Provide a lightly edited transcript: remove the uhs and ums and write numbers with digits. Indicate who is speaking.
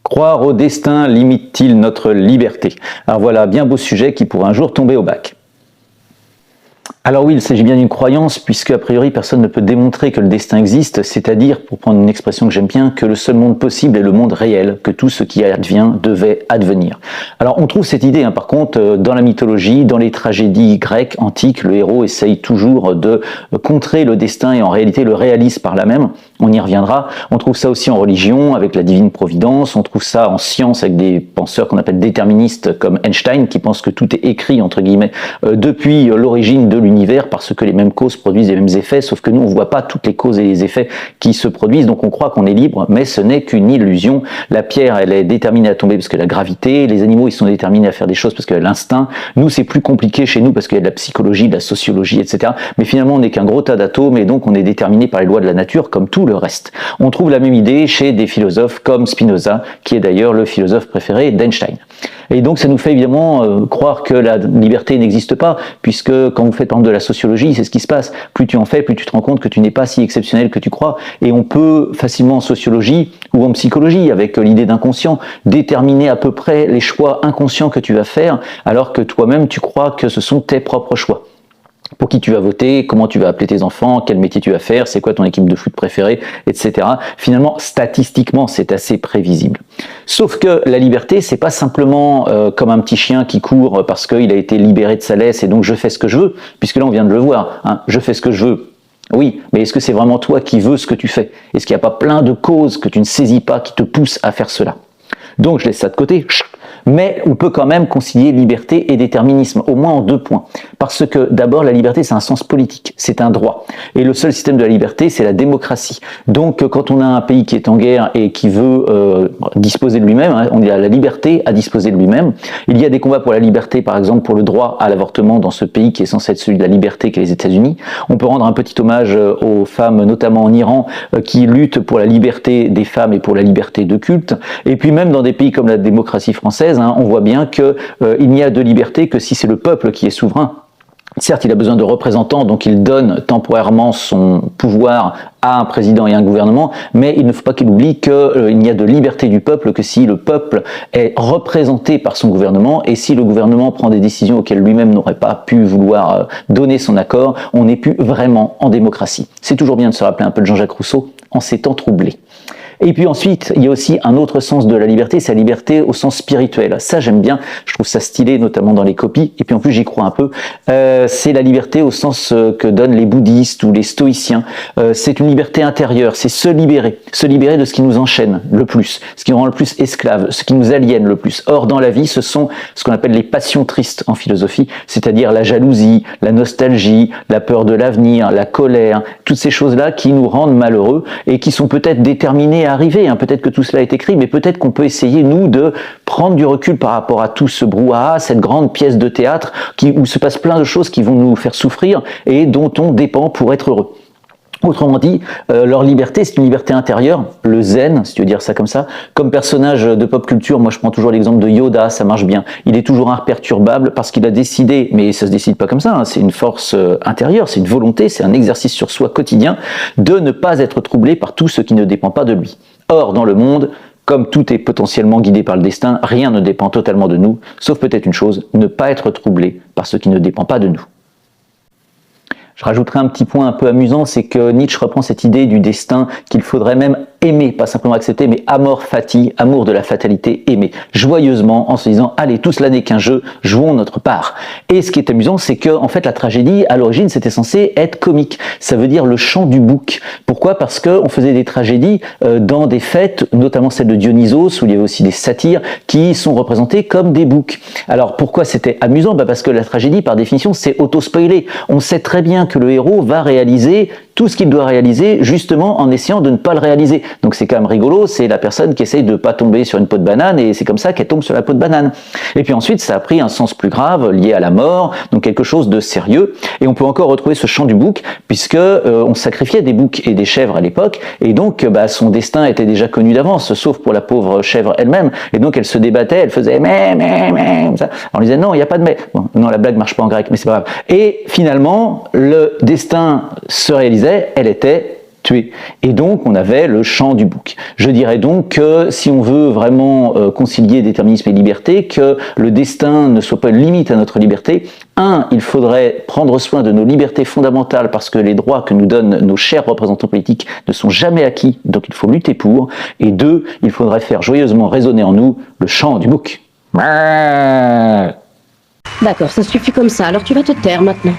Speaker 1: Croire au destin limite-t-il notre liberté? Alors voilà, bien beau sujet qui pourrait un jour tomber au bac. Alors oui, il s'agit bien d'une croyance, puisque a priori personne ne peut démontrer que le destin existe, c'est-à-dire, pour prendre une expression que j'aime bien, que le seul monde possible est le monde réel, que tout ce qui advient devait advenir. Alors on trouve cette idée, par contre, dans la mythologie, dans les tragédies grecques antiques, le héros essaye toujours de contrer le destin et en réalité le réalise par là même. On y reviendra. On trouve ça aussi en religion, avec la divine providence, on trouve ça en science avec des penseurs qu'on appelle déterministes comme Einstein, qui pensent que tout est écrit, entre guillemets, depuis l'origine de l'univers, parce que les mêmes causes produisent les mêmes effets, sauf que nous on voit pas toutes les causes et les effets qui se produisent, donc on croit qu'on est libre, mais ce n'est qu'une illusion. La pierre, elle est déterminée à tomber parce que la gravité, les animaux ils sont déterminés à faire des choses parce que l'instinct, nous c'est plus compliqué chez nous parce qu'il y a de la psychologie, de la sociologie, etc. Mais finalement on n'est qu'un gros tas d'atomes et donc on est déterminé par les lois de la nature comme tout le reste. On trouve la même idée chez des philosophes comme Spinoza, qui est d'ailleurs le philosophe préféré d'Einstein. Et donc ça nous fait évidemment croire que la liberté n'existe pas, puisque quand vous faites par exemple de la sociologie, c'est ce qui se passe. Plus tu en fais, plus tu te rends compte que tu n'es pas si exceptionnel que tu crois. Et on peut facilement en sociologie ou en psychologie, avec l'idée d'inconscient, déterminer à peu près les choix inconscients que tu vas faire, alors que toi-même tu crois que ce sont tes propres choix. Pour qui tu vas voter, comment tu vas appeler tes enfants, quel métier tu vas faire, c'est quoi ton équipe de foot préférée, etc. Finalement, statistiquement, c'est assez prévisible. Sauf que la liberté, c'est pas simplement comme un petit chien qui court parce qu'il a été libéré de sa laisse et donc je fais ce que je veux, puisque là on vient de le voir, je fais ce que je veux. Oui, mais est-ce que c'est vraiment toi qui veux ce que tu fais? Est-ce qu'il n'y a pas plein de causes que tu ne saisis pas qui te poussent à faire cela? Donc je laisse ça de côté. Mais on peut quand même concilier liberté et déterminisme, au moins en 2 points. Parce que d'abord, la liberté, c'est un sens politique, c'est un droit. Et le seul système de la liberté, c'est la démocratie. Donc quand on a un pays qui est en guerre et qui veut disposer de lui-même, on a la liberté à disposer de lui-même. Il y a des combats pour la liberté, par exemple pour le droit à l'avortement dans ce pays qui est censé être celui de la liberté qu'est les États-Unis. On peut rendre un petit hommage aux femmes, notamment en Iran, qui luttent pour la liberté des femmes et pour la liberté de culte. Et puis même dans des pays comme la démocratie française, on voit bien qu'il n'y a de liberté que si c'est le peuple qui est souverain. Certes, il a besoin de représentants, donc il donne temporairement son pouvoir à un président et à un gouvernement, mais il ne faut pas qu'il oublie qu'il n'y a de liberté du peuple que si le peuple est représenté par son gouvernement, et si le gouvernement prend des décisions auxquelles lui-même n'aurait pas pu vouloir donner son accord, on n'est plus vraiment en démocratie. C'est toujours bien de se rappeler un peu de Jean-Jacques Rousseau en ces temps troublés. Et puis ensuite, il y a aussi un autre sens de la liberté, c'est la liberté au sens spirituel. Ça, j'aime bien, je trouve ça stylé, notamment dans les copies, et puis en plus, j'y crois un peu. C'est la liberté au sens que donnent les bouddhistes ou les stoïciens. C'est une liberté intérieure, c'est se libérer de ce qui nous enchaîne le plus, ce qui nous rend le plus esclaves, ce qui nous aliène le plus. Or, dans la vie, ce sont ce qu'on appelle les passions tristes en philosophie, c'est-à-dire la jalousie, la nostalgie, la peur de l'avenir, la colère, toutes ces choses-là qui nous rendent malheureux et qui sont peut-être déterminées à arriver. Peut-être que tout cela est écrit, mais peut-être qu'on peut essayer, nous, de prendre du recul par rapport à tout ce brouhaha, cette grande pièce de théâtre où se passe plein de choses qui vont nous faire souffrir et dont on dépend pour être heureux. Autrement dit, leur liberté, c'est une liberté intérieure, le zen, si tu veux dire ça comme ça. Comme personnage de pop culture, moi je prends toujours l'exemple de Yoda, ça marche bien. Il est toujours imperturbable parce qu'il a décidé, mais ça se décide pas comme ça, c'est une force intérieure, c'est une volonté, c'est un exercice sur soi quotidien, de ne pas être troublé par tout ce qui ne dépend pas de lui. Or, dans le monde, comme tout est potentiellement guidé par le destin, rien ne dépend totalement de nous, sauf peut-être une chose, ne pas être troublé par ce qui ne dépend pas de nous. Je rajouterai un petit point un peu amusant, c'est que Nietzsche reprend cette idée du destin qu'il faudrait même aimer, pas simplement accepter, mais amor fati, amour de la fatalité, aimer, joyeusement, en se disant « Allez, tout cela n'est qu'un jeu, jouons notre part ». Et ce qui est amusant, c'est que en fait, la tragédie, à l'origine, c'était censé être comique. Ça veut dire le chant du bouc. Pourquoi? Parce qu'on faisait des tragédies dans des fêtes, notamment celle de Dionysos, où il y avait aussi des satyres, qui sont représentés comme des boucs. Alors, pourquoi c'était amusant? Parce que la tragédie, par définition, c'est auto-spoilé. On sait très bien que le héros va réaliser tout ce qu'il doit réaliser, justement en essayant de ne pas le réaliser. Donc c'est quand même rigolo, c'est la personne qui essaye de ne pas tomber sur une peau de banane, et c'est comme ça qu'elle tombe sur la peau de banane. Et puis ensuite, ça a pris un sens plus grave, lié à la mort, donc quelque chose de sérieux, et on peut encore retrouver ce chant du bouc, puisque on sacrifiait des boucs et des chèvres à l'époque, et donc son destin était déjà connu d'avance, sauf pour la pauvre chèvre elle-même, et donc elle se débattait, elle faisait ça. On lui disait non, il n'y a pas de mais. Bon, non, la blague marche pas en grec, mais c'est pas grave. Et finalement, le destin se réalisait, elle était tuer. Et donc, on avait le chant du bouc. Je dirais donc que si on veut vraiment concilier déterminisme et liberté, que le destin ne soit pas une limite à notre liberté, il faudrait prendre soin de nos libertés fondamentales parce que les droits que nous donnent nos chers représentants politiques ne sont jamais acquis, donc il faut lutter pour. Et 2, il faudrait faire joyeusement résonner en nous le chant du bouc.
Speaker 2: D'accord, ça suffit comme ça. Alors tu vas te taire maintenant.